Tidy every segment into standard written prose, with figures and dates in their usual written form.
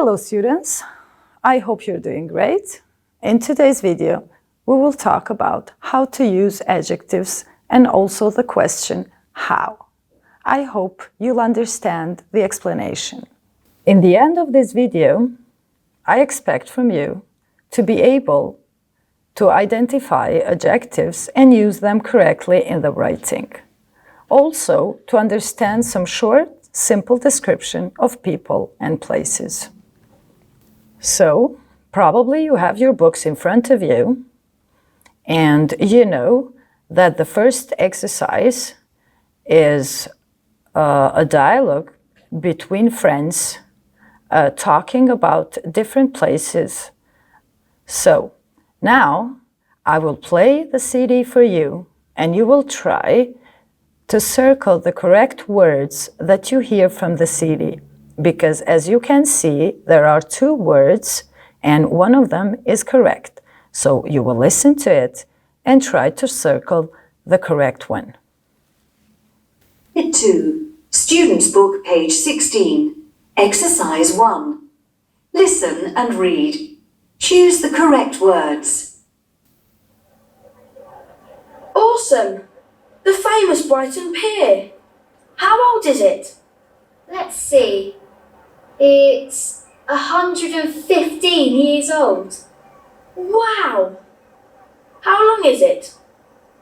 Hello students, I hope you're doing great. In today's video, we will talk about how to use adjectives and also the question how. I hope you'll understand the explanation. In the end of this video, I expect from you to be able to identify adjectives and use them correctly in the writing. Also, to understand some short, simple description of people and places. So, probably you have your books in front of you, and you know that the first exercise is a dialogue between friends talking about different places. So, now I will play the CD for you, and you will try to circle the correct words that you hear from the CD. Because as you can see, there are two words and one of them is correct. So you will listen to it and try to circle the correct one. 2. Student's Book, page 16. Exercise 1. Listen and read. Choose the correct words. Awesome! The famous Brighton Pier. How old is it? Let's see. It's 115 years old. Wow! How long is it?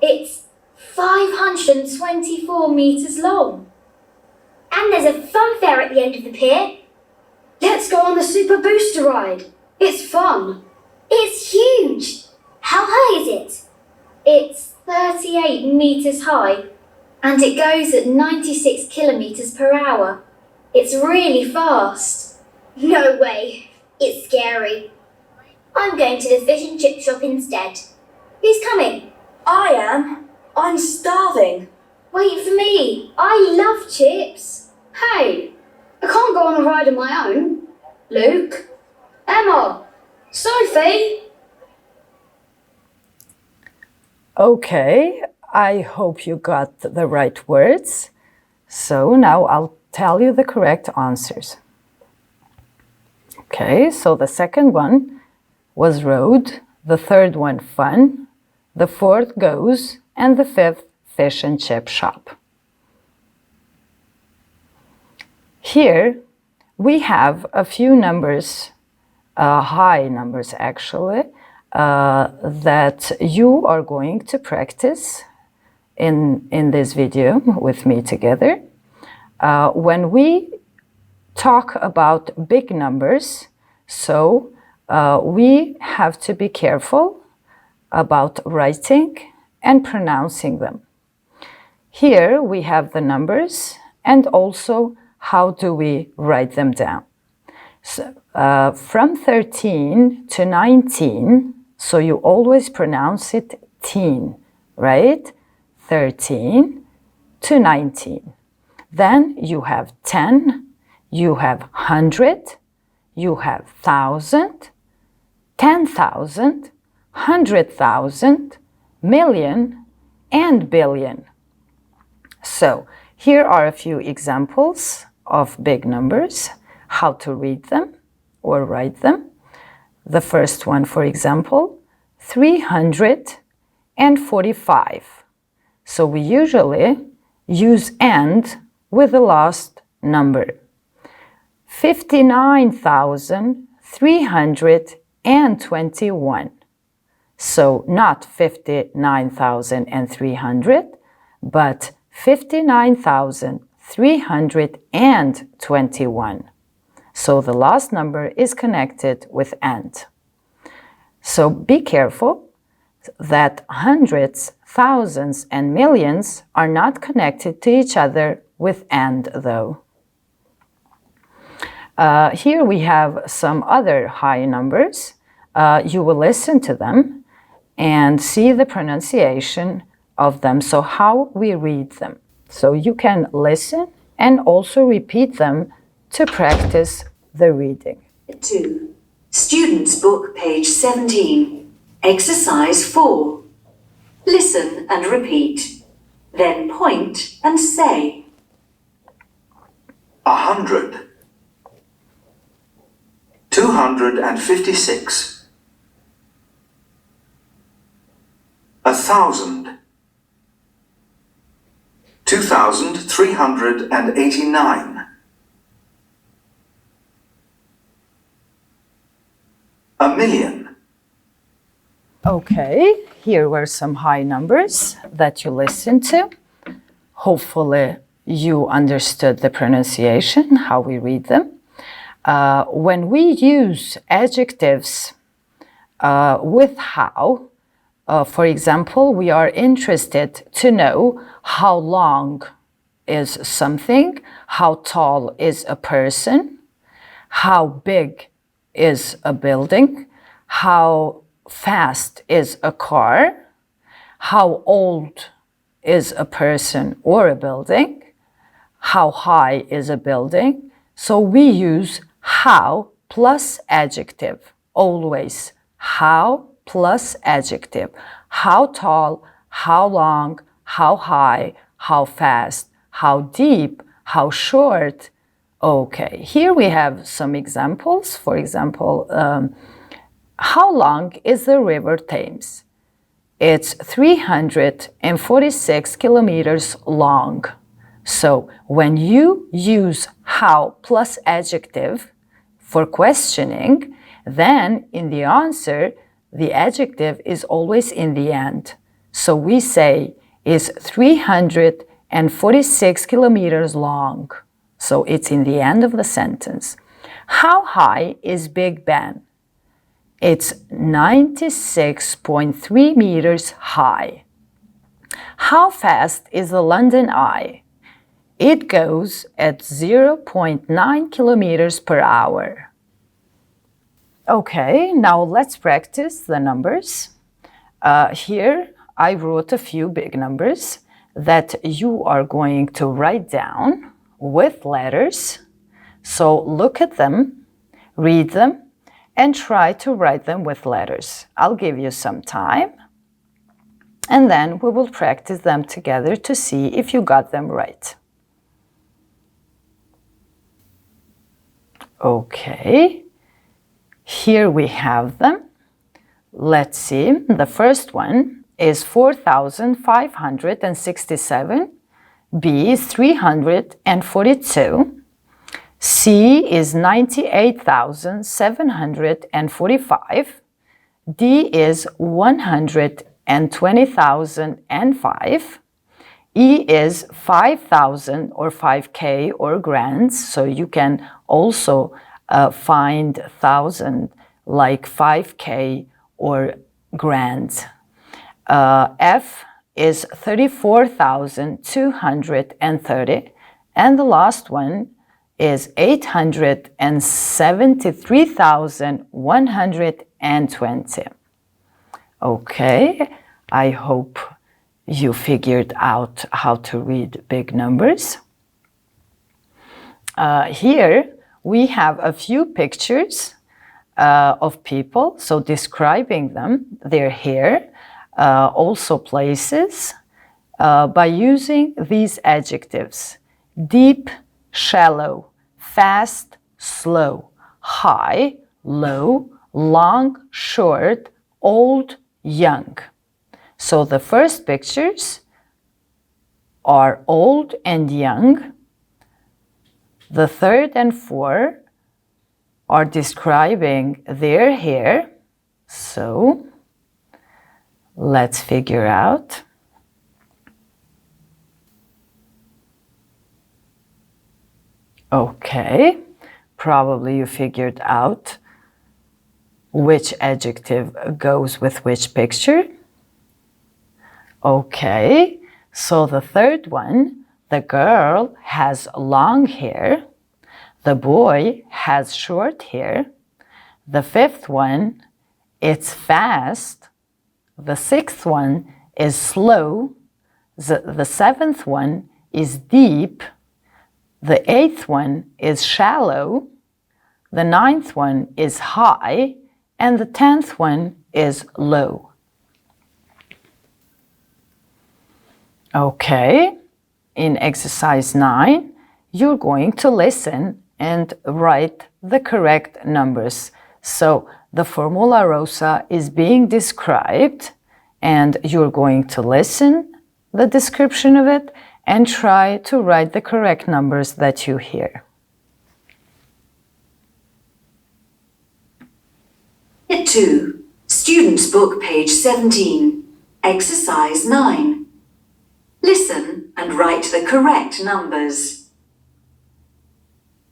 It's 524 metres long. And there's a fun fair at the end of the pier. Let's go on the Super Booster ride. It's fun. It's huge. How high is it? It's 38 metres high and it goes at 96 kilometres per hour. It's really fast. No way. It's scary. I'm going to the fish and chip shop instead. Who's coming? I am. I'm starving. Wait for me. I love chips. Hey, I can't go on a ride on my own. Luke, Emma, Sophie. Okay, I hope you got the right words. So now I'll tell you the correct answers. Okay, so the second one was road, the third one fun, the fourth goes, and the fifth fish and chip shop. Here we have a few numbers, high numbers actually, that you are going to practice in this video with me together. When we talk about big numbers, so we have to be careful about writing and pronouncing them. Here we have the numbers and also how do we write them down. So, from 13 to 19, so you always pronounce it teen, right? 13 to 19. Then you have 10, you have 100, you have 1,000, 10,000, 100,000, million, and billion. So here are a few examples of big numbers, how to read them or write them. The first one, for example, 345. So we usually use and with the last number. 59,321. So not 59,300, but 59,321. So the last number is connected with and. So be careful that hundreds, thousands, and millions are not connected to each other with and though. Here we have some other high numbers. You will listen to them and see the pronunciation of them, so how we read them. So you can listen and also repeat them to practice the reading. 2. Student's Book, page 17. Exercise 4. Listen and repeat. Then point and say. 100. 256. 1,000. 2,389. A million. Okay, here were some high numbers that you listened to. Hopefully you understood the pronunciation, how we read them. When we use adjectives with how, for example, we are interested to know how long is something, how tall is a person, how big is a building, how fast is a car, how old is a person or a building, how high is a building. So we use how plus adjective, always how plus adjective. How tall, how long, how high, how fast, how deep, how short. Okay, here we have some examples. For example, how long is the River Thames? It's 346 kilometers long. So when you use how plus adjective for questioning, then in the answer, the adjective is always in the end. So we say is 346 kilometers long. So it's in the end of the sentence. How high is Big Ben? It's 96.3 meters high. How fast is the London Eye? It goes at 0.9 kilometers per hour. Okay, now let's practice the numbers. Here I wrote a few big numbers that you are going to write down with letters. So look at them, read them, and try to write them with letters. I'll give you some time, and then we will practice them together to see if you got them right. Okay, here we have them. Let's see. The first one is 4,567. B is 342. C is 98,745. D is 120,005. E is 5,000 or 5K or grands, so you can also find 1,000 like 5K or grands. F is 34,230, and the last one is 873,120. Okay, I hope you figured out how to read big numbers. Here we have a few pictures of people, so describing them, their hair, also places, by using these adjectives: deep, shallow, fast, slow, high, low, long, short, old, young. So the first pictures are old and young. The third and fourth are describing their hair. So let's figure out. Okay, probably you figured out which adjective goes with which picture. Okay, so the third one, the girl has long hair, the boy has short hair. The fifth one, it's fast. The sixth one is slow. The seventh one is deep. The eighth one is shallow. The ninth one is high. And the 10th one is low. Okay, in exercise 9, you're going to listen and write the correct numbers. So the formula rosa is being described, and you're going to listen the description of it and try to write the correct numbers that you hear. Unit 2, Student's Book, page 17, Exercise 9. Listen and write the correct numbers.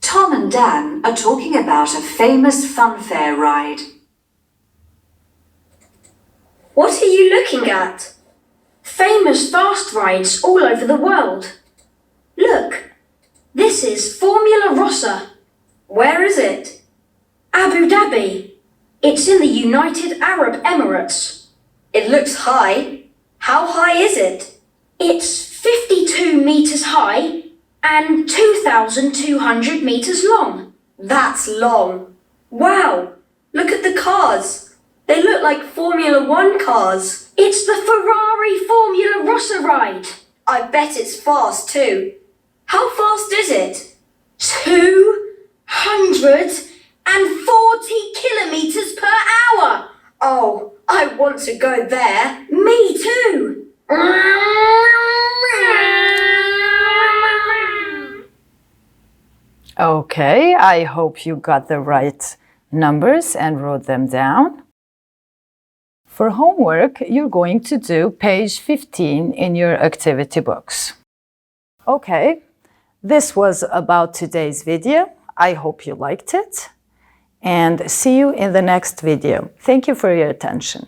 Tom and Dan are talking about a famous funfair ride. What are you looking at? Famous fast rides all over the world. Look, this is Formula Rossa. Where is it? Abu Dhabi. It's in the United Arab Emirates. It looks high. How high is it? It's 52 meters high and 2,200 meters long. That's long. Wow, look at the cars. They look like Formula One cars. It's the Ferrari Formula Rossa ride. I bet it's fast too. How fast is it? 240 kilometers per hour. Oh, I want to go there. Me too. Okay, I hope you got the right numbers and wrote them down. For homework, you're going to do page 15 in your activity books. Okay, this was about today's video. I hope you liked it, and see you in the next video. Thank you for your attention.